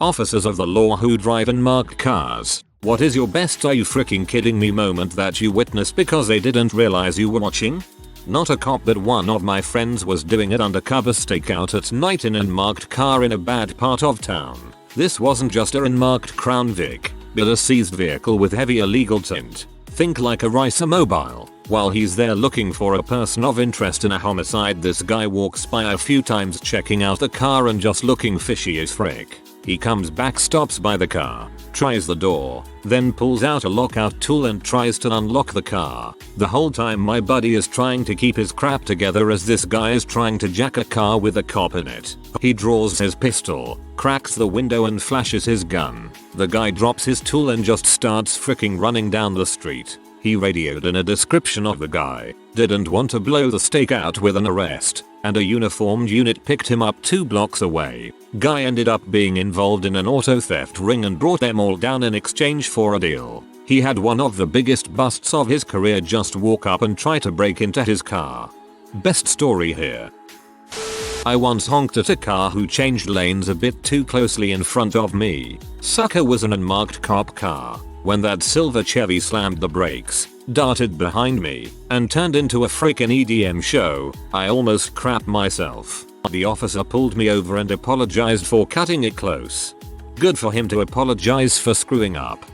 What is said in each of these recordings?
Officers of the law who drive unmarked cars, what is your best "are you freaking kidding me" moment that you witnessed because they didn't realize you were watching? Not a cop, but one of my friends was doing an undercover stakeout at night in an unmarked car in a bad part of town. This wasn't just a unmarked Crown Vic, but a seized vehicle with heavy illegal tint. Think like a Ricer Mobile. While he's there looking for a person of interest in a homicide, this guy walks by a few times checking out the car and just looking fishy as frick. He comes back, stops by the car, tries the door, then pulls out a lockout tool and tries to unlock the car. The whole time my buddy is trying to keep his crap together as this guy is trying to jack a car with a cop in it. He draws his pistol, cracks the window and flashes his gun. The guy drops his tool and just starts freaking running down the street. He radioed in a description of the guy, didn't want to blow the stakeout with an arrest, and a uniformed unit picked him up 2 blocks away. Guy ended up being involved in an auto theft ring and brought them all down in exchange for a deal. He had one of the biggest busts of his career just walk up and try to break into his car. Best story here. I once honked at a car who changed lanes a bit too closely in front of me. Sucker was an unmarked cop car. When that silver Chevy slammed the brakes, darted behind me, and turned into a freaking EDM show, I almost crapped myself. The officer pulled me over and apologized for cutting it close. Good for him to apologize for screwing up.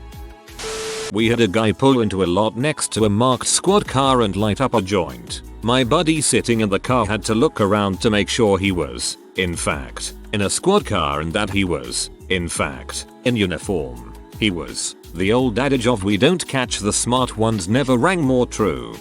We had a guy pull into a lot next to a marked squad car and light up a joint. My buddy sitting in the car had to look around to make sure he was, in fact, in a squad car and that he was, in fact, in uniform. He was. The old adage of "we don't catch the smart ones" never rang more true.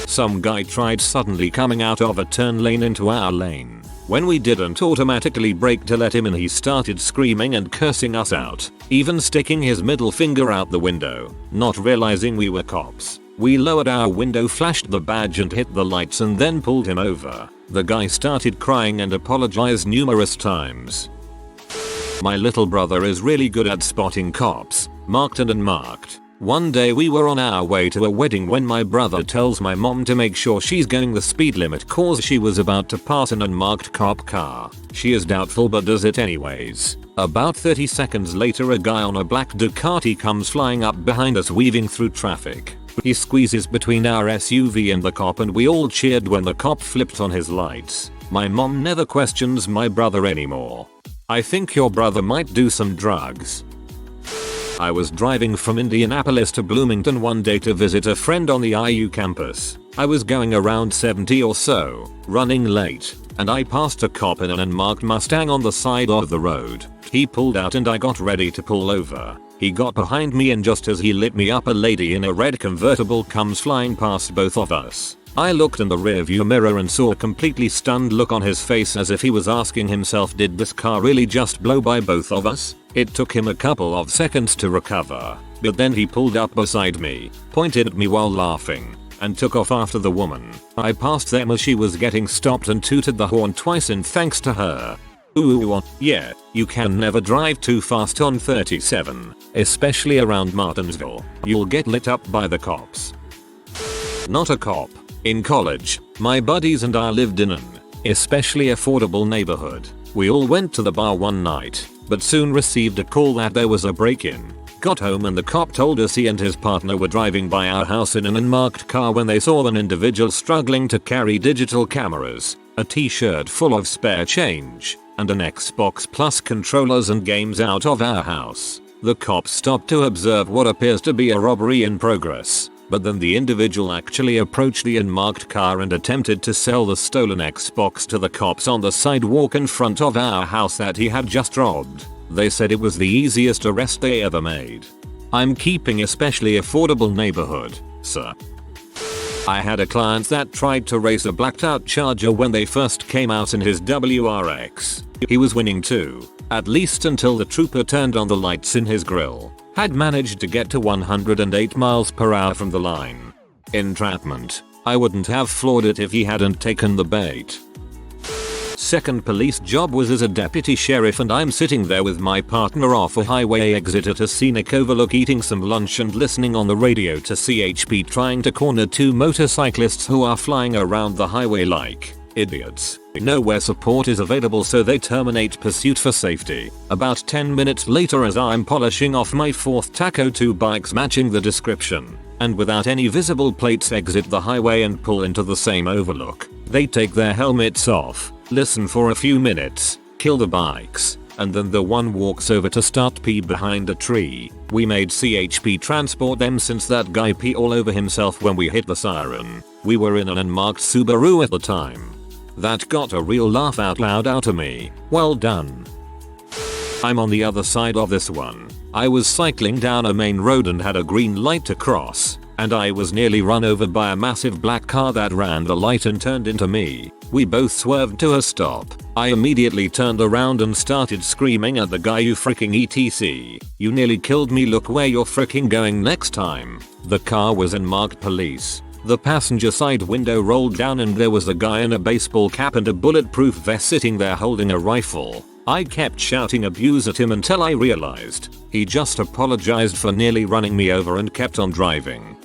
Some guy tried suddenly coming out of a turn lane into our lane. When we didn't automatically brake to let him in, he started screaming and cursing us out, even sticking his middle finger out the window. Not realizing we were cops, we lowered our window, flashed the badge and hit the lights and then pulled him over. The guy started crying and apologized numerous times. My little brother is really good at spotting cops, marked and unmarked. One day we were on our way to a wedding when my brother tells my mom to make sure she's going the speed limit cause she was about to pass an unmarked cop car. She is doubtful but does it anyways. About 30 seconds later, a guy on a black Ducati comes flying up behind us, weaving through traffic. He squeezes between our SUV and the cop and we all cheered when the cop flipped on his lights. My mom never questions my brother anymore. I think your brother might do some drugs. I was driving from Indianapolis to Bloomington one day to visit a friend on the IU campus. I was going around 70 or so, running late, and I passed a cop in an unmarked Mustang on the side of the road. He pulled out and I got ready to pull over. He got behind me and just as he lit me up, a lady in a red convertible comes flying past both of us. I looked in the rearview mirror and saw a completely stunned look on his face as if he was asking himself, did this car really just blow by both of us? It took him a couple of seconds to recover, but then he pulled up beside me, pointed at me while laughing, and took off after the woman. I passed them as she was getting stopped and tooted the horn twice in thanks to her. Ooh, yeah, you can never drive too fast on 37, especially around Martinsville. You'll get lit up by the cops. Not a cop. In college, my buddies and I lived in an especially affordable neighborhood. We all went to the bar one night, but soon received a call that there was a break-in. Got home and the cop told us he and his partner were driving by our house in an unmarked car when they saw an individual struggling to carry digital cameras, a t-shirt full of spare change, and an Xbox Plus controllers and games out of our house. The cops stopped to observe what appears to be a robbery in progress. But then the individual actually approached the unmarked car and attempted to sell the stolen Xbox to the cops on the sidewalk in front of our house that he had just robbed. They said it was the easiest arrest they ever made. I'm keeping especially affordable neighborhood, sir. I had a client that tried to race a blacked out Charger when they first came out in his WRX. He was winning too, at least until the trooper turned on the lights in his grill. Had managed to get to 108 miles per hour from the line. Entrapment. I wouldn't have floored it if he hadn't taken the bait. Second police job was as a deputy sheriff and I'm sitting there with my partner off a highway exit at a scenic overlook eating some lunch and listening on the radio to CHP trying to corner 2 motorcyclists who are flying around the highway like idiots. Nowhere support is available, so they terminate pursuit for safety. About 10 minutes later, as I'm polishing off my fourth taco, 2 bikes matching the description and without any visible plates exit the highway and pull into the same overlook. They take their helmets off, listen for a few minutes, kill the bikes, and then the one walks over to start pee behind a tree. We made CHP transport them since that guy pee all over himself when we hit the siren. We were in an unmarked Subaru at the time. That got a real laugh out loud out of me. Well done. I'm on the other side of this one. I was cycling down a main road and had a green light to cross, and I was nearly run over by a massive black car that ran the light and turned into me. We both swerved to a stop. I immediately turned around and started screaming at the guy, "You freaking ETC. You nearly killed me, look where you're freaking going next time." The car was in marked police. The passenger side window rolled down and there was a guy in a baseball cap and a bulletproof vest sitting there holding a rifle. I kept shouting abuse at him until I realized he just apologized for nearly running me over and kept on driving.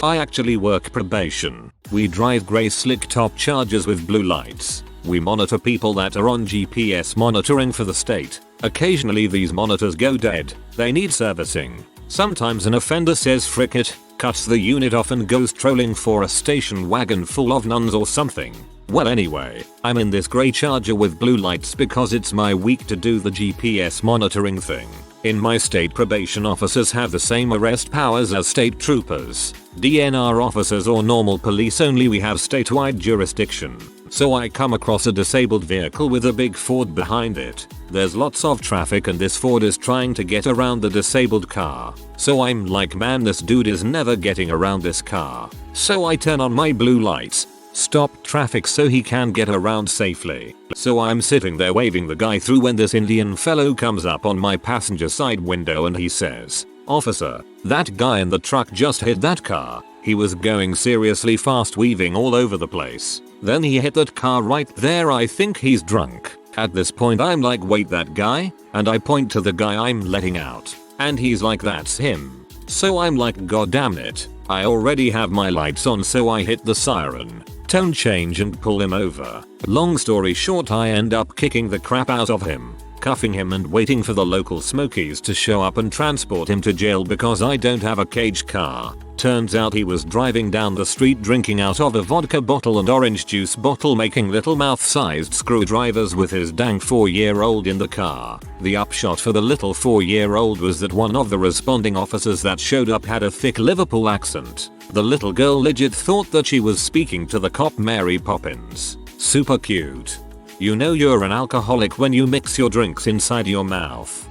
I actually work probation. We drive grey slick top Chargers with blue lights. We monitor people that are on GPS monitoring for the state. Occasionally these monitors go dead. They need servicing. Sometimes an offender says frick it, cuts the unit off and goes trolling for a station wagon full of nuns or something. Well, anyway, I'm in this grey Charger with blue lights because it's my week to do the GPS monitoring thing. In my state, probation officers have the same arrest powers as state troopers. DNR officers or normal police only, we have statewide jurisdiction. So I come across a disabled vehicle with a big Ford behind it. There's lots of traffic and this Ford is trying to get around the disabled car. So I'm like, man, this dude is never getting around this car. So I turn on my blue lights, stop traffic so he can get around safely. So I'm sitting there waving the guy through when this Indian fellow comes up on my passenger side window and he says, "Officer, that guy in the truck just hit that car. He was going seriously fast, weaving all over the place. Then he hit that car right there. I think he's drunk." At this point I'm like, wait, that guy? And I point to the guy I'm letting out. And he's like, that's him. So I'm like, god damn it. I already have my lights on, so I hit the siren, tone change and pull him over. Long story short, I end up kicking the crap out of him, cuffing him and waiting for the local smokies to show up and transport him to jail because I don't have a cage car. Turns out he was driving down the street drinking out of a vodka bottle and orange juice bottle, making little mouth-sized screwdrivers with his dang 4-year-old in the car. The upshot for the little 4-year-old was that one of the responding officers that showed up had a thick Liverpool accent. The little girl legit thought that she was speaking to the cop Mary Poppins. Super cute. You know you're an alcoholic when you mix your drinks inside your mouth.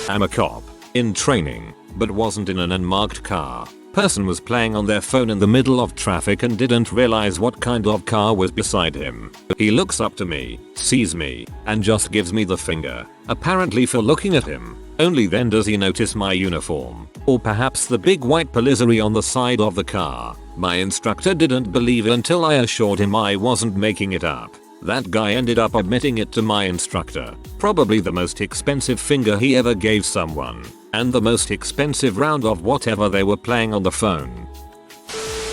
I'm a cop, in training, but wasn't in an unmarked car. Person was playing on their phone in the middle of traffic and didn't realize what kind of car was beside him. He looks up to me, sees me, and just gives me the finger, apparently for looking at him. Only then does he notice my uniform, or perhaps the big white policery on the side of the car. My instructor didn't believe it until I assured him I wasn't making it up. That guy ended up admitting it to my instructor. Probably the most expensive finger he ever gave someone, and the most expensive round of whatever they were playing on the phone.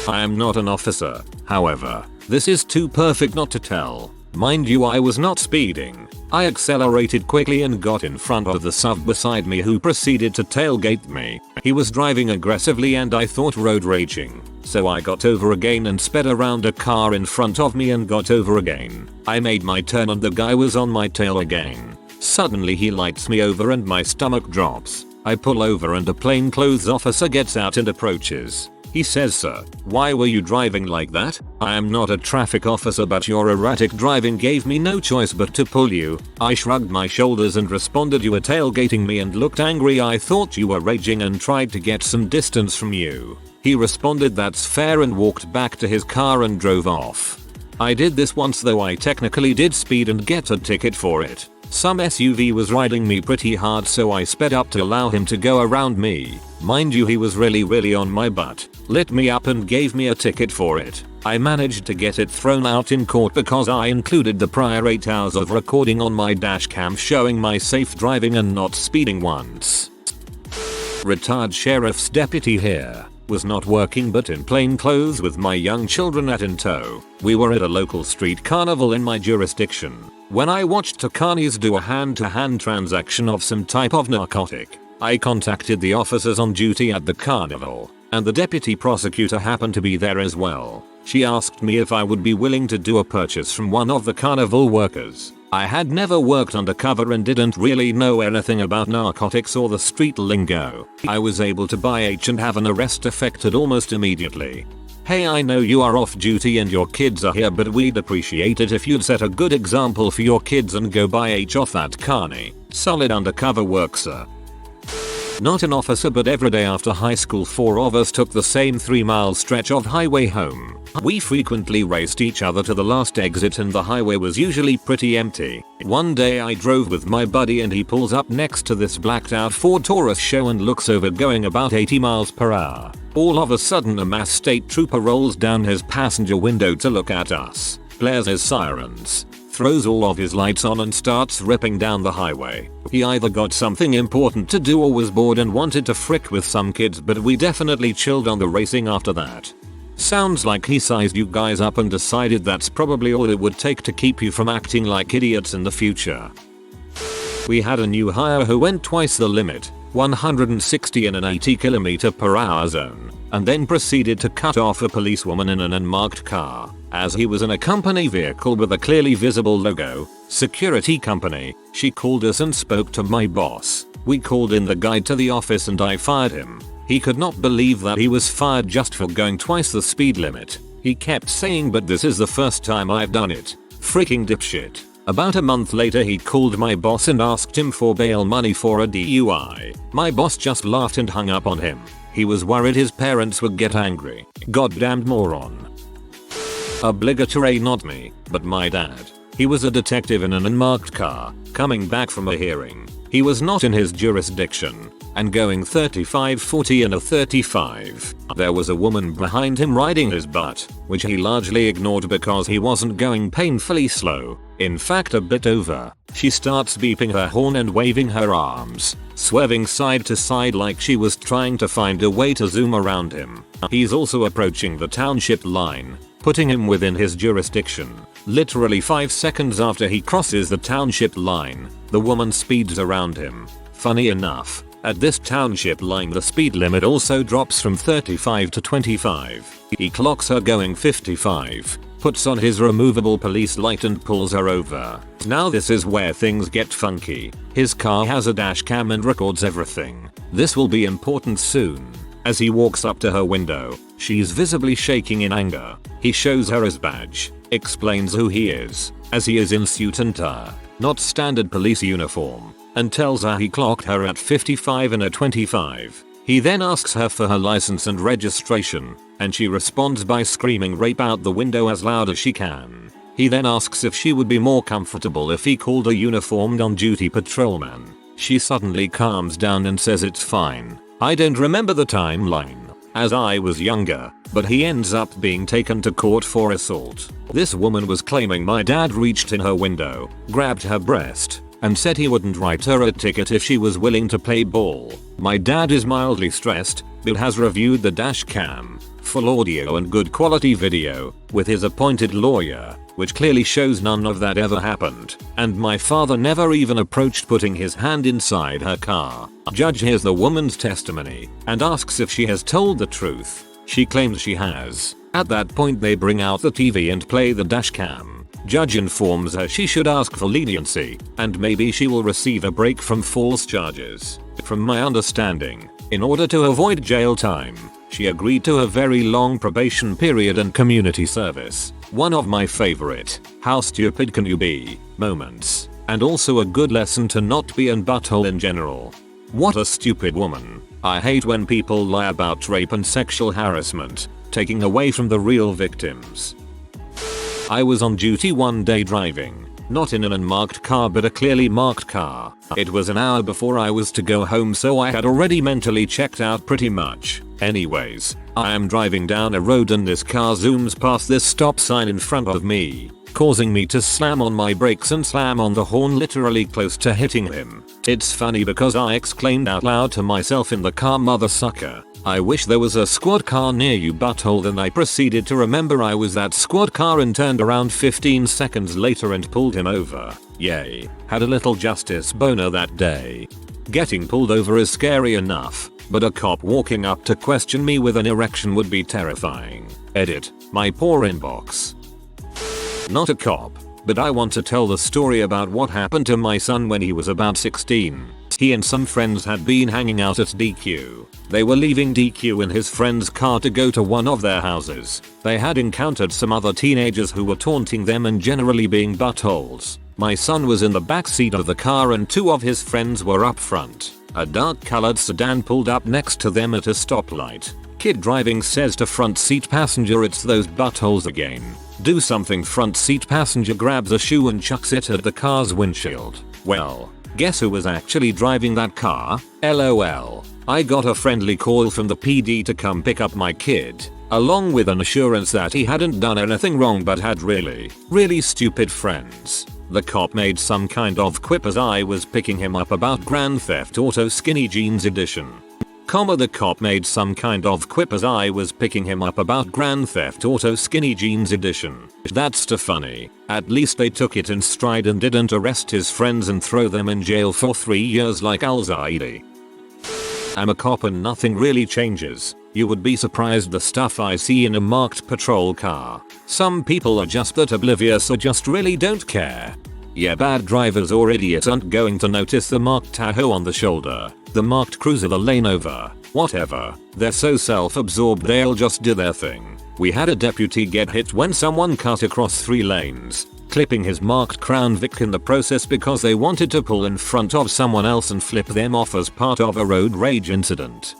I am not an officer, however. This is too perfect not to tell. Mind you, I was not speeding. I accelerated quickly and got in front of the sub beside me, who proceeded to tailgate me. He was driving aggressively and I thought road raging. So I got over again and sped around a car in front of me and got over again. I made my turn and the guy was on my tail again. Suddenly he lights me over and my stomach drops. I pull over and a plainclothes officer gets out and approaches. He says, "Sir, why were you driving like that? I am not a traffic officer, but your erratic driving gave me no choice but to pull you." I shrugged my shoulders and responded, "You were tailgating me and looked angry. I thought you were raging and tried to get some distance from you." He responded, "That's fair," and walked back to his car and drove off. I did this once, though I technically did speed and get a ticket for it. Some SUV was riding me pretty hard, so I sped up to allow him to go around me. Mind you, he was really on my butt, lit me up and gave me a ticket for it. I managed to get it thrown out in court because I included the prior 8 hours of recording on my dashcam showing my safe driving and not speeding once. Retired sheriff's deputy here. Was not working but in plain clothes with my young children in tow. We were at a local street carnival in my jurisdiction when I watched two carnies do a hand-to-hand transaction of some type of narcotic. I contacted the officers on duty at the carnival, and the deputy prosecutor happened to be there as well. She asked me if I would be willing to do a purchase from one of the carnival workers. I had never worked undercover and didn't really know anything about narcotics or the street lingo. I was able to buy H and have an arrest effected almost immediately. Hey, I know you are off duty and your kids are here, but we'd appreciate it if you'd set a good example for your kids and go buy H off that carny. Solid undercover work, sir. Not an officer, but every day after high school 4 of us took the same 3-mile stretch of highway home. We frequently raced each other to the last exit and the highway was usually pretty empty. One day I drove with my buddy and he pulls up next to this blacked out Ford Taurus show and looks over going about 80 miles per hour. All of a sudden a mass state trooper rolls down his passenger window to look at us, blares his sirens, throws all of his lights on and starts ripping down the highway. He either got something important to do or was bored and wanted to frick with some kids, but we definitely chilled on the racing after that. Sounds like he sized you guys up and decided that's probably all it would take to keep you from acting like idiots in the future. We had a new hire who went twice the limit, 160 in an 80 km/h zone, and then proceeded to cut off a policewoman in an unmarked car. As he was in a company vehicle with a clearly visible logo, security company, she called us and spoke to my boss. We called in the guy to the office and I fired him. He could not believe that he was fired just for going twice the speed limit. He kept saying, but this is the first time I've done it. Freaking dipshit. About a month later he called my boss and asked him for bail money for a DUI. My boss just laughed and hung up on him. He was worried his parents would get angry. Goddamned moron. Obligatory, not me, but my dad. He was a detective in an unmarked car, coming back from a hearing. He was not in his jurisdiction, and going 35-40 in a 35. There was a woman behind him riding his butt, which he largely ignored because he wasn't going painfully slow. In fact, a bit over. She starts beeping her horn and waving her arms, swerving side to side like she was trying to find a way to zoom around him. He's also approaching the township line, putting him within his jurisdiction. Literally 5 seconds after he crosses the township line, the woman speeds around him. Funny enough, at this township line the speed limit also drops from 35 to 25. He clocks her going 55, puts on his removable police light and pulls her over. Now this is where things get funky. His car has a dash cam and records everything. This will be important soon. As he walks up to her window, she's visibly shaking in anger. He shows her his badge, explains who he is, as he is in suit and tie, not standard police uniform, and tells her he clocked her at 55 in a 25. He then asks her for her license and registration, and she responds by screaming rape out the window as loud as she can. He then asks if she would be more comfortable if he called a uniformed on-duty patrolman. She suddenly calms down and says it's fine. I don't remember the timeline, as I was younger, but he ends up being taken to court for assault. This woman was claiming my dad reached in her window, grabbed her breast, and said he wouldn't write her a ticket if she was willing to play ball. My dad is mildly stressed, but has reviewed the dash cam, full audio and good quality video, with his appointed lawyer, which clearly shows none of that ever happened, and my father never even approached putting his hand inside her car. Judge hears the woman's testimony, and asks if she has told the truth. She claims she has. At that point they bring out the TV and play the dashcam. Judge informs her she should ask for leniency, and maybe she will receive a break from false charges. From my understanding, in order to avoid jail time, she agreed to a very long probation period and community service. One of my favorite, how stupid can you be, moments, and also a good lesson to not be an butthole in general. What a stupid woman. I hate when people lie about rape and sexual harassment, taking away from the real victims. I was on duty one day driving, not in an unmarked car but a clearly marked car. It was an hour before I was to go home, so I had already mentally checked out pretty much. Anyways, I am driving down a road and this car zooms past this stop sign in front of me, causing me to slam on my brakes and slam on the horn literally close to hitting him. It's funny because I exclaimed out loud to myself in the car, "Mother sucker." I wish there was a squad car near you, butthole. Then I proceeded to remember I was that squad car and turned around 15 seconds later and pulled him over. Yay. Had a little justice boner that day. Getting pulled over is scary enough, but a cop walking up to question me with an erection would be terrifying. Edit. My poor inbox. Not a cop, but I want to tell the story about what happened to my son when he was about 16. He and some friends had been hanging out at DQ. They were leaving DQ in his friend's car to go to one of their houses. They had encountered some other teenagers who were taunting them and generally being buttholes. My son was in the back seat of the car and two of his friends were up front. A dark colored sedan pulled up next to them at a stoplight. Kid driving says to front seat passenger, "It's those buttholes again. Do something." Front seat passenger grabs a shoe and chucks it at the car's windshield. Well, guess who was actually driving that car? LOL. I got a friendly call from the PD to come pick up my kid, along with an assurance that he hadn't done anything wrong but had really stupid friends. The cop made some kind of quip as I was picking him up about Grand Theft Auto Skinny Jeans Edition. The cop made some kind of quip as I was picking him up about Grand Theft Auto Skinny Jeans Edition. That's too funny. At least they took it in stride and didn't arrest his friends and throw them in jail for 3 years like Al-Zaidi. I'm a cop and nothing really changes. You would be surprised the stuff I see in a marked patrol car. Some people are just that oblivious or just really don't care. Yeah, bad drivers or idiots aren't going to notice the marked Tahoe on the shoulder, the marked cruiser the lane over, whatever. They're so self-absorbed they'll just do their thing. We had a deputy get hit when someone cut across 3 lanes, clipping his marked Crown Vic in the process because they wanted to pull in front of someone else and flip them off as part of a road rage incident.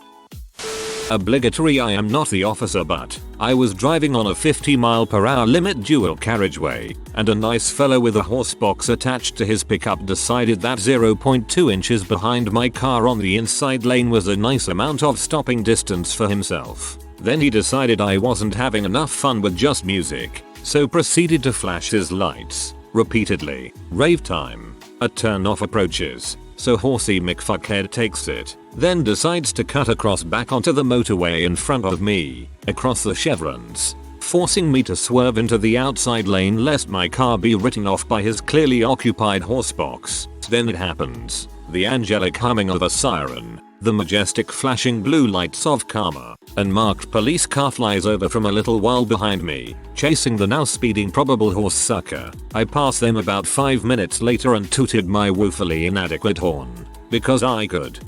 Obligatory. I am not the officer, but I was driving on a 50-mile-per-hour limit dual carriageway, and a nice fellow with a horse box attached to his pickup decided that 0.2 inches behind my car on the inside lane was a nice amount of stopping distance for himself. Then he decided I wasn't having enough fun with just music, so proceeded to flash his lights repeatedly. Rave time. A turn-off approaches, so horsey McFuckhead takes it, then decides to cut across back onto the motorway in front of me, across the chevrons, forcing me to swerve into the outside lane lest my car be written off by his clearly occupied horsebox. Then it happens. The angelic humming of a siren, the majestic flashing blue lights of karma, and marked police car flies over from a little while behind me, chasing the now speeding probable horse sucker. I passed them about 5 minutes later and tooted my woefully inadequate horn, because I could.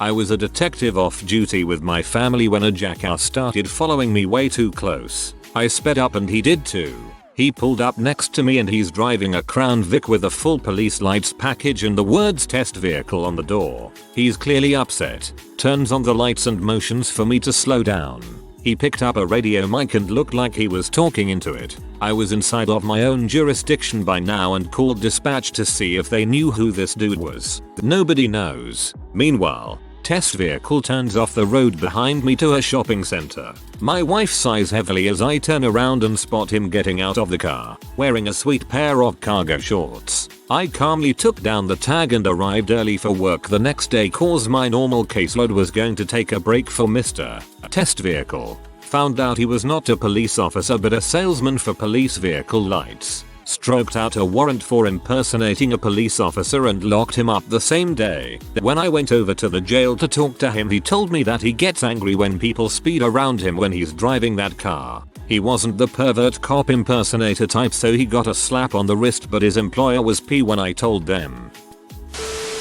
I was a detective off duty with my family when a jackass started following me way too close. I sped up and he did too. He pulled up next to me and he's driving a Crown Vic with a full police lights package and the words "test vehicle" on the door. He's clearly upset, turns on the lights and motions for me to slow down. He picked up a radio mic and looked like he was talking into it. I was inside of my own jurisdiction by now and called dispatch to see if they knew who this dude was. Nobody knows. Meanwhile, test vehicle turns off the road behind me to a shopping center. My wife sighs heavily as I turn around and spot him getting out of the car, wearing a sweet pair of cargo shorts. I calmly took down the tag and arrived early for work the next day cause my normal caseload was going to take a break for Mr. Test Vehicle. Found out he was not a police officer but a salesman for police vehicle lights. Stroked out a warrant for impersonating a police officer and locked him up the same day. When I went over to the jail to talk to him, he told me that he gets angry when people speed around him when he's driving that car. He wasn't the pervert cop impersonator type, so he got a slap on the wrist, but his employer was P when I told them.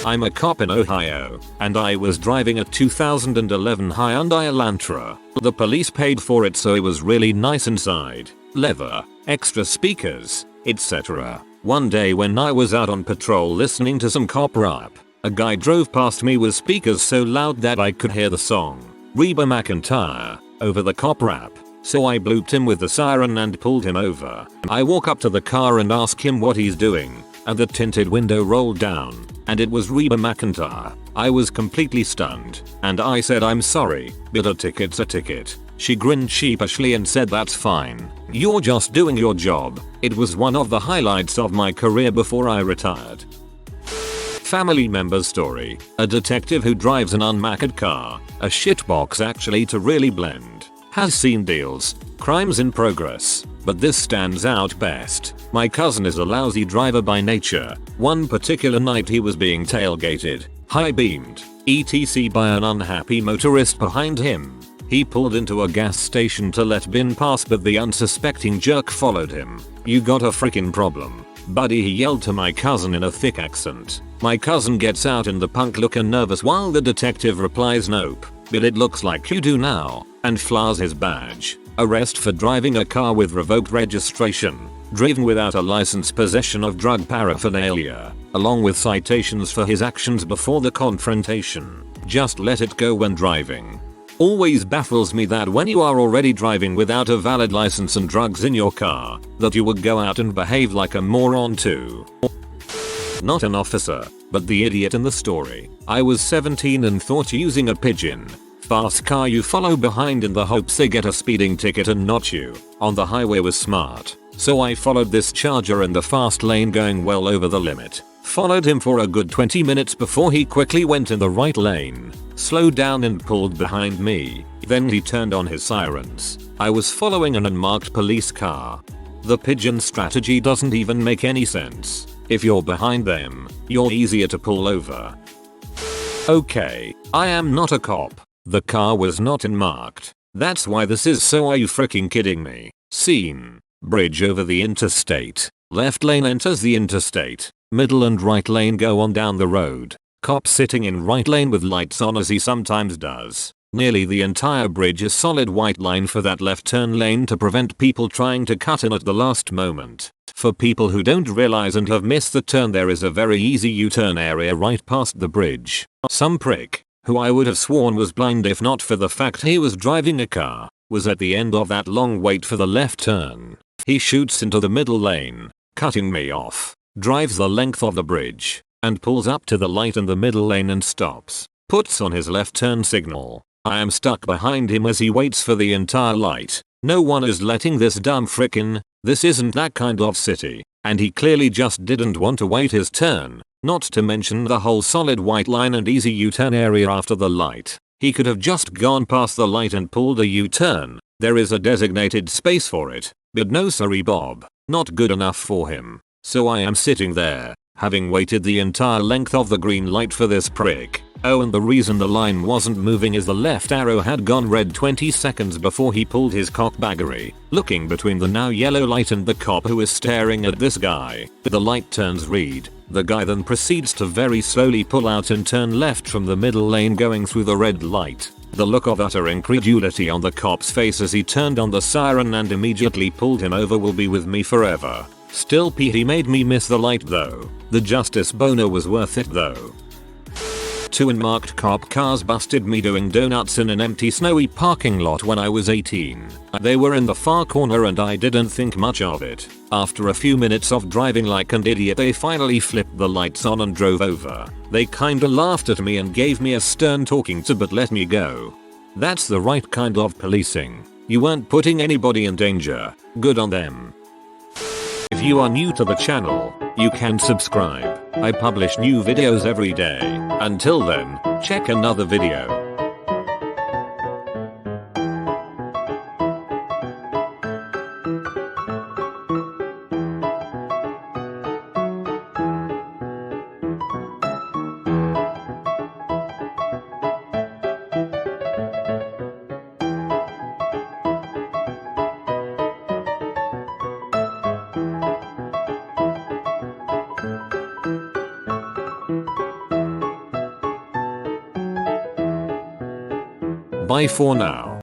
I'm a cop in Ohio, and I was driving a 2011 Hyundai Elantra. The police paid for it, so it was really nice inside. Leather, extra speakers, etc. One day when I was out on patrol listening to some cop rap, a guy drove past me with speakers so loud that I could hear the song Reba McEntire over the cop rap. So I blooped him with the siren and pulled him over. I walk up to the car and ask him what he's doing, and the tinted window rolled down, and it was Reba McEntire. I was completely stunned, and I said, "I'm sorry, but a ticket's a ticket." She grinned sheepishly and said, "That's fine. You're just doing your job." It was one of the highlights of my career before I retired. Family member's story. A detective who drives an unmarked car, a shitbox actually to really blend. Has seen deals, crimes in progress, but this stands out best. My cousin is a lousy driver by nature. One particular night he was being tailgated, high-beamed, etc. by an unhappy motorist behind him. He pulled into a gas station to let bin pass, but the unsuspecting jerk followed him. "You got a freaking problem, buddy," he yelled to my cousin in a thick accent. My cousin gets out in the punk look and nervous while the detective replies, "Nope, but it looks like you do now," and flars his badge. Arrest for driving a car with revoked registration, driven without a license, possession of drug paraphernalia, along with citations for his actions before the confrontation. Just let it go when driving. Always baffles me that when you are already driving without a valid license and drugs in your car, that you would go out and behave like a moron too. Not an officer, but the idiot in the story. I was 17 and thought using a pigeon fast car you follow behind in the hopes they get a speeding ticket and not you on the highway was smart. So I followed this charger in the fast lane going well over the limit. Followed him for a good 20 minutes before he quickly went in the right lane, slowed down and pulled behind me. Then he turned on his sirens. I was following an unmarked police car. The pigeon strategy doesn't even make any sense. If you're behind them, you're easier to pull over. Okay, I am not a cop. The car was not unmarked. That's why this is so. Are you freaking kidding me? Scene. Bridge over the interstate. Left lane enters the interstate. Middle and right lane go on down the road. Cop sitting in right lane with lights on as he sometimes does. Nearly the entire bridge is solid white line for that left turn lane to prevent people trying to cut in at the last moment. For people who don't realize and have missed the turn, there is a very easy U-turn area right past the bridge. Some prick, who I would have sworn was blind if not for the fact he was driving a car, was at the end of that long wait for the left turn. He shoots into the middle lane, cutting me off, drives the length of the bridge, and pulls up to the light in the middle lane and stops, puts on his left turn signal. I am stuck behind him as he waits for the entire light. No one is letting this dumb frickin', this isn't that kind of city, and he clearly just didn't want to wait his turn, not to mention the whole solid white line and easy U-turn area after the light. He could have just gone past the light and pulled a U-turn. There is a designated space for it, but no sorry Bob, not good enough for him. So I am sitting there, having waited the entire length of the green light for this prick. Oh, and the reason the line wasn't moving is the left arrow had gone red 20 seconds before he pulled his cockbaggery, looking between the now yellow light and the cop who is staring at this guy. The light turns red. The guy then proceeds to very slowly pull out and turn left from the middle lane going through the red light. The look of utter incredulity on the cop's face as he turned on the siren and immediately pulled him over will be with me forever. Still he made me miss the light though. The justice boner was worth it though. 2 unmarked cop cars busted me doing donuts in an empty snowy parking lot when I was 18. They were in the far corner and I didn't think much of it. After a few minutes of driving like an idiot, they finally flipped the lights on and drove over. They kinda laughed at me and gave me a stern talking to but let me go. That's the right kind of policing. You weren't putting anybody in danger. Good on them. If you are new to the channel, you can subscribe. I publish new videos every day. Until then, check another video. Bye for now.